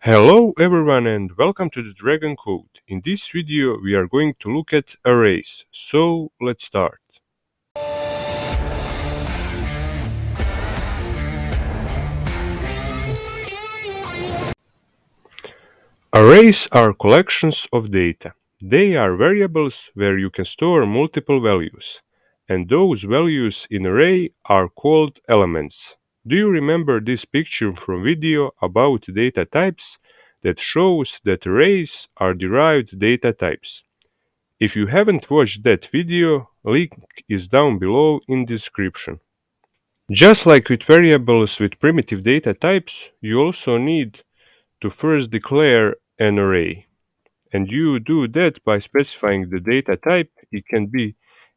Hello everyone and welcome to the Dragon Code. In this video we are going to look at arrays. So let's start. Arrays are collections of data. They are variables where you can store multiple values. And those values in array are called elements. Do you remember this picture from video about data types that shows that arrays are derived data types? If you haven't watched that video, link is down below in description. Just like with variables with primitive data types, you also need to first declare an array. And you do that by specifying the data type. It can be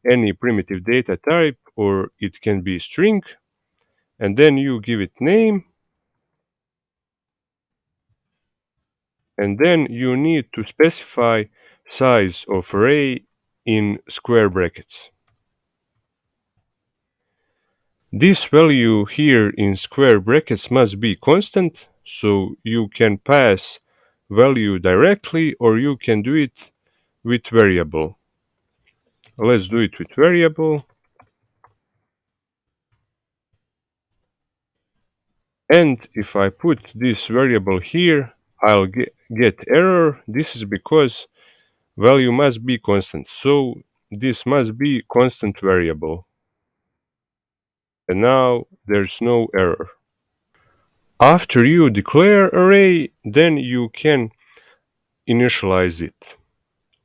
any primitive data type or it can be string. And then you give it name. And then you need to specify size of array in square brackets. This value here in square brackets must be constant, so you can pass value directly or you can do it with variable. Let's do it with variable. And if I put this variable here, I'll get error. This is because value must be constant. So this must be constant variable. And now there's no error. After you declare array, then you can initialize it.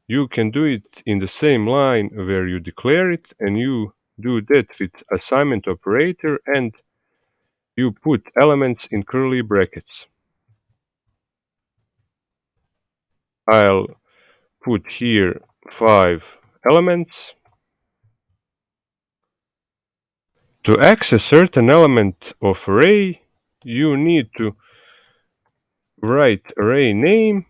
You can do it in the same line where you declare it, and you do that with assignment operator, and you put elements in curly brackets. I'll put here 5 elements. To access certain element of array, you need to write array name,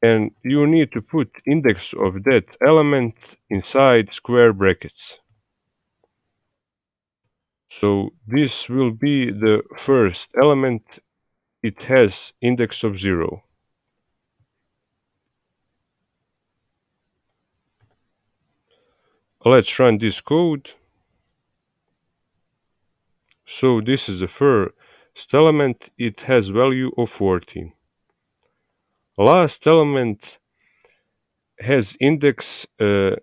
and you need to put index of that element inside square brackets. So this will be the first element. It has index of 0. Let's run this code. So this is the first element. It has value of 14. Last element has index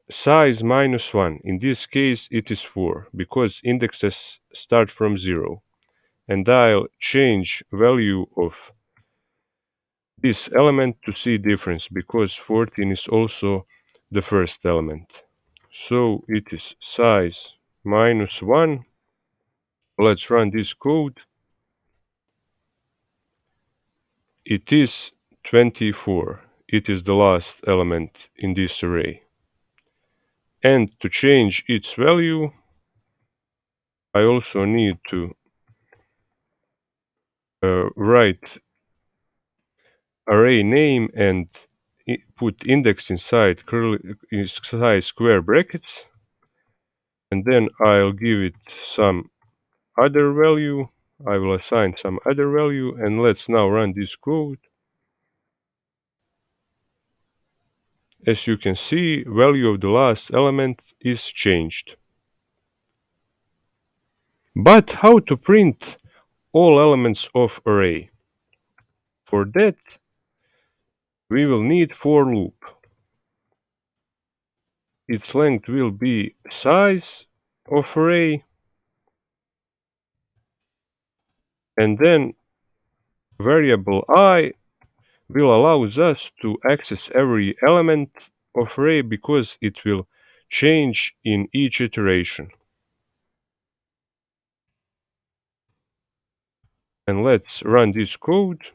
size -1. In this case it is 4 because indexes start from 0. And I'll change value of this element to see difference because 14 is also the first element. So it is size -1. Let's run this code. It is 24. It is the last element in this array. And to change its value, I also need to write array name and put index inside square brackets. And then I'll give it some other value. I will assign some other value, and let's now run this code. As you can see, value of the last element is changed. But how to print all elements of array? For that, we will need for loop. Its length will be size of array, and then variable I will allow us to access every element of array because it will change in each iteration. And let's run this code.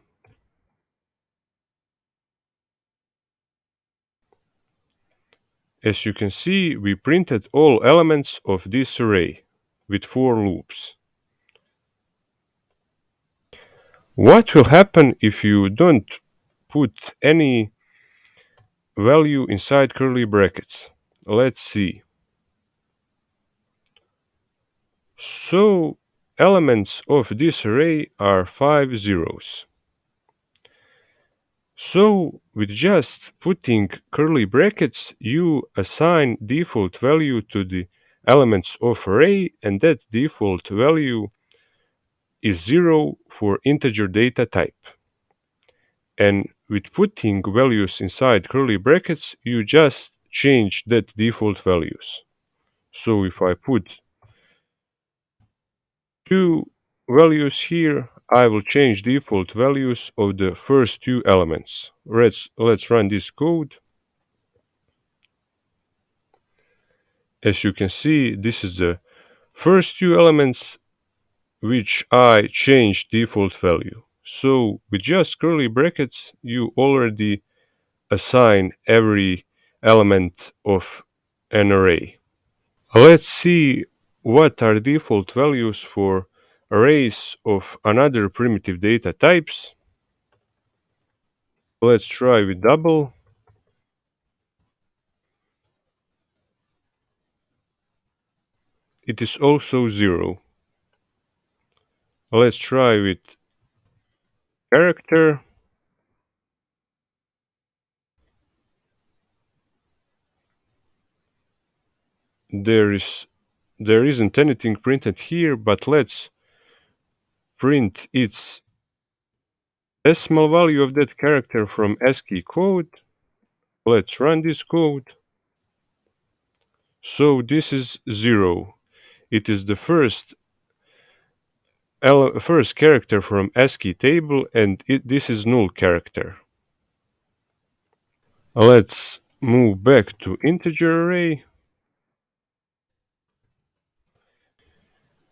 As you can see, we printed all elements of this array with 4 loops. What will happen if you don't put any value inside curly brackets? Let's see. So elements of this array are 5 zeros. So with just putting curly brackets, you assign default value to the elements of array, and that default value is 0 for integer data type. And with putting values inside curly brackets, you just change that default values. So if I put two values here, I will change default values of the first two elements. Let's run this code. As you can see, this is the first two elements which I changed default value. So with just curly brackets, you already assign every element of an array. Let's see what are default values for arrays of another primitive data types. Let's try with double. It is also 0. Let's try with character. There isn't anything printed here, but let's print its decimal value of that character from ASCII code. Let's run this code. So this is 0. It is the first character from ASCII table, and this is null character. Let's move back to integer array.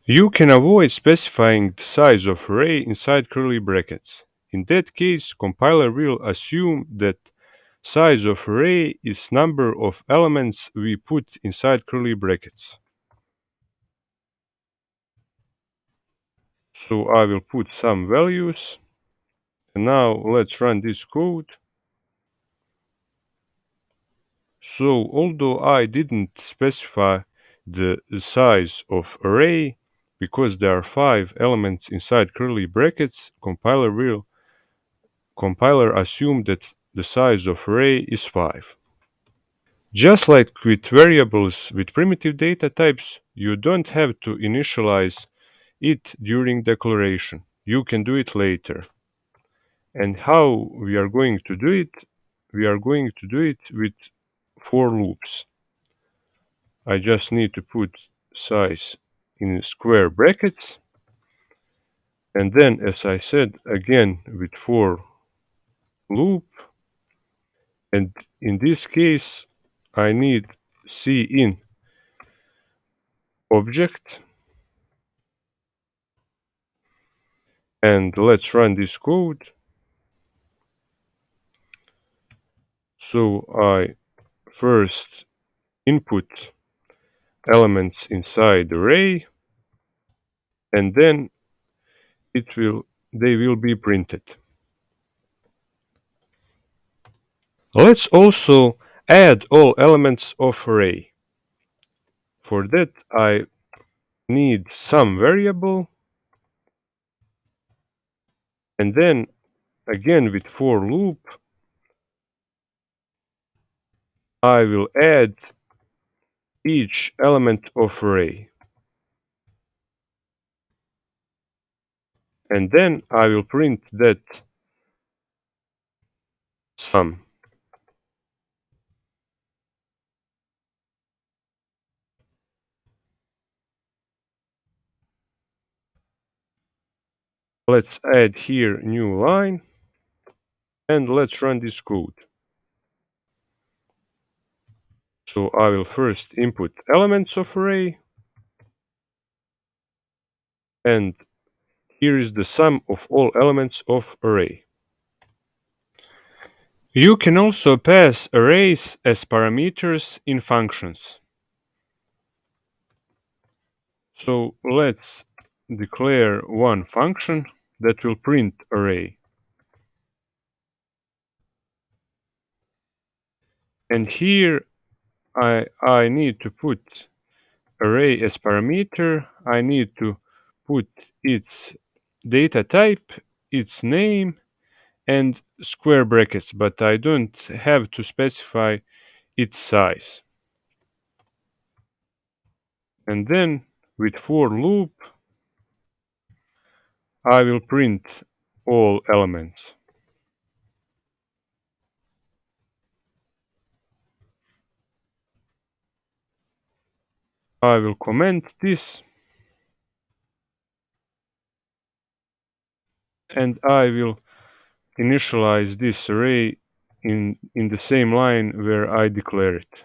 You can avoid specifying the size of array inside curly brackets. In that case, compiler will assume that size of array is number of elements we put inside curly brackets. So I will put some values. And now let's run this code. So although I didn't specify the size of array, because there are 5 elements inside curly brackets, compiler assume that the size of array is 5. Just like with variables with primitive data types, you don't have to initialize it during declaration. You can do it later. And how we are going to do it? We are going to do it with for loops. I just need to put size in square brackets, and then, as I said, again with for loop, and in this case I need cin object, and let's run this code. So I first input elements inside array, and then they will be printed. Let's also add all elements of array. For that I need some variable, and then again with for loop I will add each element of array, and then I will print that sum. Let's add here new line, and let's run this code. So I will first input elements of array, and here is the sum of all elements of array. You can also pass arrays as parameters in functions. So let's declare one function that will print array. And here I need to put array as parameter. I need to put its data type, its name, and square brackets, but I don't have to specify its size. And then with for loop, I will print all elements. I will comment this and I will initialize this array in the same line where I declare it.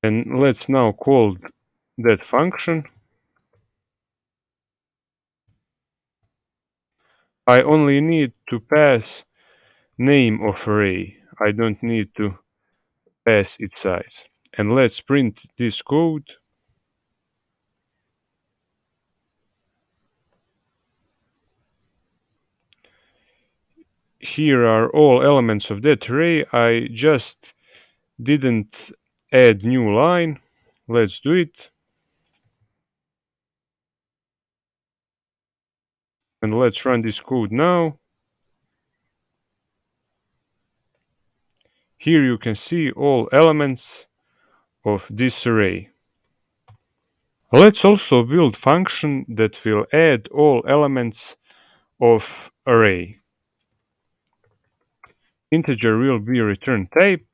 And let's now call that function. I only need to pass name of array. I don't need to pass its size. And let's print this code. Here are all elements of that array. I just didn't add new line. Let's do it. And let's run this code now. Here you can see all elements of this array. Let's also build function that will add all elements of array. Integer will be return type,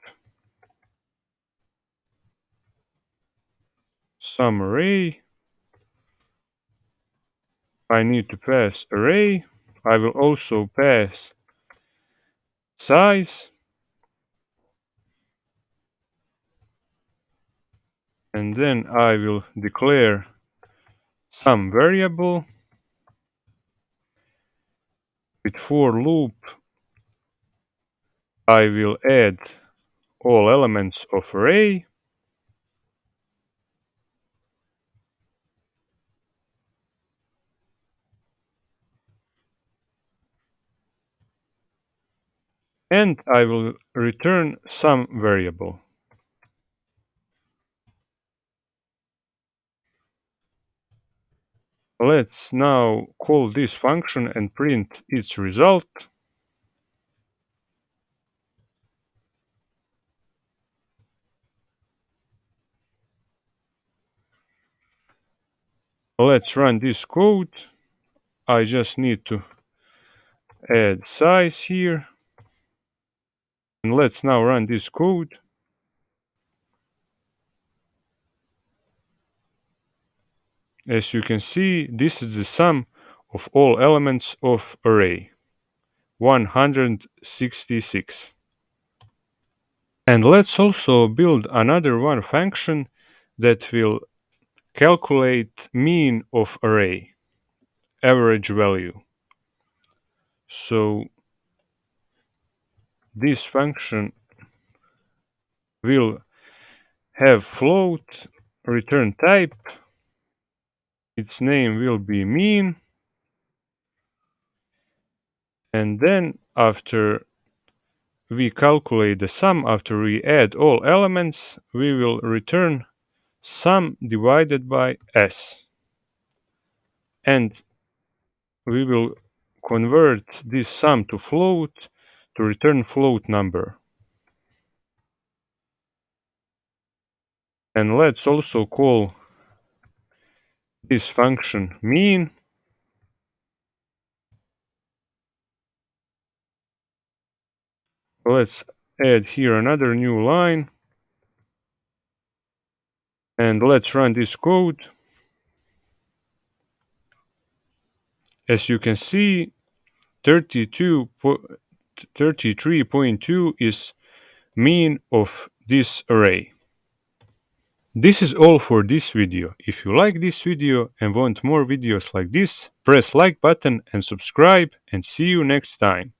sum array. I need to pass array. I will also pass size. And then I will declare some variable. With for loop, I will add all elements of array. And I will return some variable. Let's now call this function and print its result. Let's run this code. I just need to add size here. And let's now run this code. As you can see, this is the sum of all elements of array, 166. And let's also build another one function that will calculate mean of array, average value. So this function will have float, return type, its name will be mean, and then after we calculate the sum, after we add all elements, we will return sum divided by s. And we will convert this sum to float to return float number. And let's also call this function mean. Let's add here another new line. And let's run this code. As you can see, 33.2 is mean of this array. This is all for this video. If you like this video and want more videos like this, press like button and subscribe, and see you next time.